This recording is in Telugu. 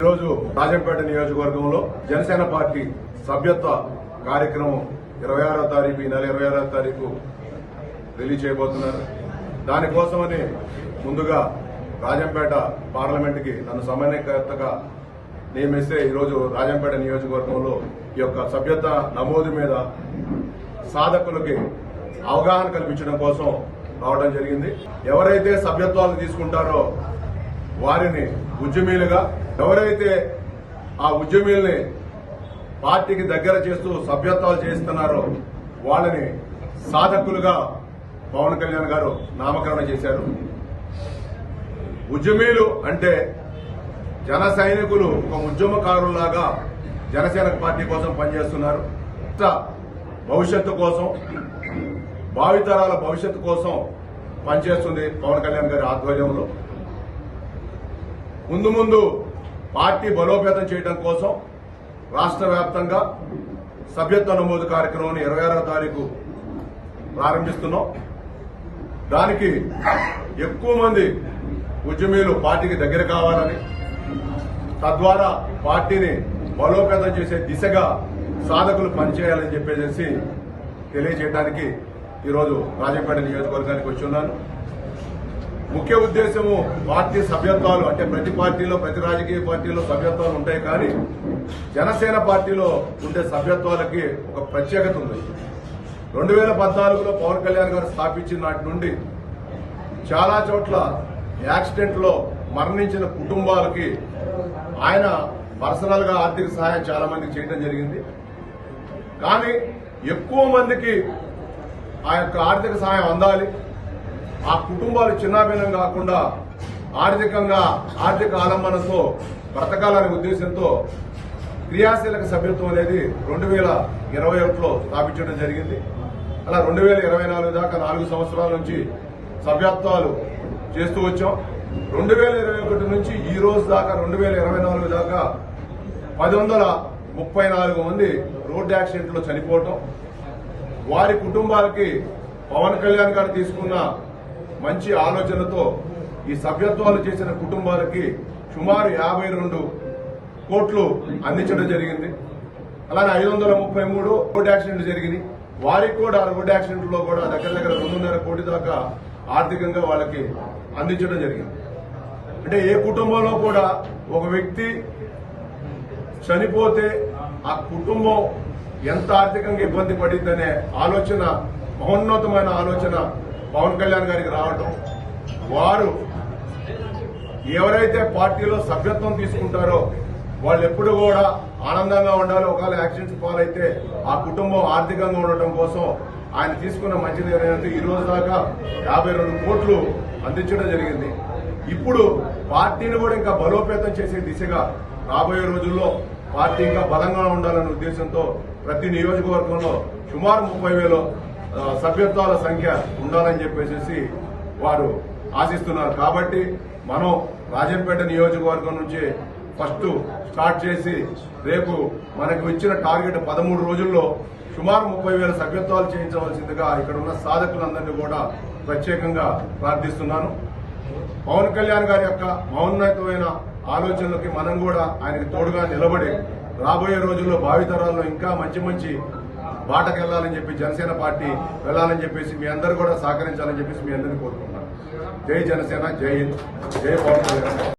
ఈరోజు రాజంపేట నియోజకవర్గంలో జనసేన పార్టీ సభ్యత్వ కార్యక్రమం 26వ తారీఖు ఈ నెల 26వ తారీఖు రిలీజ్ చేయబోతున్నారు. దానికోసమని ముందుగా రాజంపేట పార్లమెంట్ కి నన్ను సమన్వయకర్తగా నియమిస్తే ఈరోజు రాజంపేట నియోజకవర్గంలో ఈ యొక్క సభ్యత్వ నమోదు మీద సాధకులకి అవగాహన కల్పించడం కోసం రావడం జరిగింది. ఎవరైతే సభ్యత్వాలు తీసుకుంటారో వారిని ఉద్యమీలుగా, ఎవరైతే ఆ ఉద్యమీల్ని పార్టీకి దగ్గర చేస్తూ సభ్యత్వాలు చేస్తున్నారో వాళ్ళని సాధకులుగా పవన్ కళ్యాణ్ గారు నామకరణం చేశారు. ఉద్యమీలు అంటే జన సైనికులు ఒక ఉద్యమకారులాగా జనసేన పార్టీ కోసం పనిచేస్తున్నారు. భవిష్యత్తు కోసం, భావితరాల భవిష్యత్తు కోసం పనిచేస్తుంది పవన్ కళ్యాణ్ గారి ఆధ్వర్యంలో. ముందు పార్టీ బలోపేతం చేయడం కోసం రాష్ట్ర వ్యాప్తంగా సభ్యత్వ నమోదు కార్యక్రమం 26వ తారీఖు ప్రారంభిస్తున్నాం. దానికి ఎక్కువ మంది ఉద్యమీలు పార్టీకి దగ్గర కావాలని, తద్వారా పార్టీని బలోపేతం చేసే దిశగా సాధకులు పనిచేయాలని చెప్పేసి తెలియజేయడానికి ఈరోజు రాజంపేట నియోజకవర్గానికి వచ్చి ఉన్నాను. ముఖ్య ఉద్దేశము పార్టీ సభ్యత్వాలు అంటే ప్రతి పార్టీలో, ప్రతి రాజకీయ పార్టీలో సభ్యత్వాలు ఉంటాయి. కానీ జనసేన పార్టీలో ఉండే సభ్యత్వాలకి ఒక ప్రత్యేకత ఉంది. 2014లో పవన్ కళ్యాణ్ గారు స్థాపించిన నాటి నుండి చాలా చోట్ల యాక్సిడెంట్ లో మరణించిన కుటుంబాలకి ఆయన పర్సనల్ గా ఆర్థిక సహాయం చాలా మందికి చేయడం జరిగింది. కానీ ఎక్కువ మందికి ఆ యొక్క ఆర్థిక సహాయం అందాలి, ఆ కుటుంబాలు చిన్నాభిన్నం కాకుండా ఆర్థిక ఆలంబనతో బ్రతకాలనే ఉద్దేశంతో క్రియాశీలక సభ్యత్వం అనేది 2021లో స్థాపించడం జరిగింది. అలా 2024 దాకా 4 సంవత్సరాల నుంచి సభ్యత్వాలు చేస్తూ వచ్చాం. 2021 నుంచి ఈ రోజు దాకా 2024 దాకా 134 మంది రోడ్డు యాక్సిడెంట్లో చనిపోవటం, వారి కుటుంబాలకి పవన్ కళ్యాణ్ గారు తీసుకున్న మంచి ఆలోచనతో ఈ సభ్యత్వాలు చేసిన కుటుంబాలకి సుమారు 52 కోట్లు అందించడం జరిగింది. అలానే 533 రోడ్డు యాక్సిడెంట్లు జరిగినాయి. వారికి కూడా రోడ్డు యాక్సిడెంట్లో కూడా దగ్గర 2.5 కోటి దాకా ఆర్థికంగా వాళ్ళకి అందించడం జరిగింది. అంటే ఏ కుటుంబంలో కూడా ఒక వ్యక్తి చనిపోతే ఆ కుటుంబం ఎంత ఆర్థికంగా ఇబ్బంది పడిందనే ఆలోచన, మహోన్నతమైన ఆలోచన పవన్ కళ్యాణ్ గారికి రావడం, వారు ఎవరైతే పార్టీలో సభ్యత్వం తీసుకుంటారో వాళ్ళు ఎప్పుడు కూడా ఆనందంగా ఉండాలి. ఒకవేళ యాక్సిడెంట్స్ పాలైతే ఆ కుటుంబం ఆర్థికంగా ఉండటం కోసం ఆయన తీసుకున్న మంచి నిర్ణయం ఈ రోజు దాకా 52 కోట్లు అందించడం జరిగింది. ఇప్పుడు పార్టీని కూడా ఇంకా బలోపేతం చేసే దిశగా రాబోయే రోజుల్లో పార్టీ ఇంకా బలంగా ఉండాలనే ఉద్దేశంతో ప్రతి నియోజకవర్గంలో సుమారు 30,000 సభ్యత్వాల సంఖ్య ఉండాలని చెప్పేసి వారు ఆశిస్తున్నారు. కాబట్టి మనం రాజంపేట నియోజకవర్గం నుంచి ఫస్ట్ స్టార్ట్ చేసి రేపు మనకు ఇచ్చిన టార్గెట్ 13 రోజుల్లో సుమారు 30,000 సభ్యత్వాలు చేయించవలసిందిగా ఇక్కడ ఉన్న సాధకులందరినీ కూడా ప్రత్యేకంగా ప్రార్థిస్తున్నాను. పవన్ కళ్యాణ్ గారి యొక్క మౌన్నతమైన ఆలోచనలకి మనం కూడా ఆయనకి తోడుగా నిలబడి రాబోయే రోజుల్లో భావితరాల్లో ఇంకా మంచి బాటకెళ్లాలని చెప్పి జనసేన పార్టీ వెళ్లాలని చెప్పేసి మీ అందరూ కూడా సహకరించాలని చెప్పేసి మీ అందరినీ కోరుకుంటున్నాను. జై జనసేన, జై హింద్, జై పవన్ కళ్యాణ్.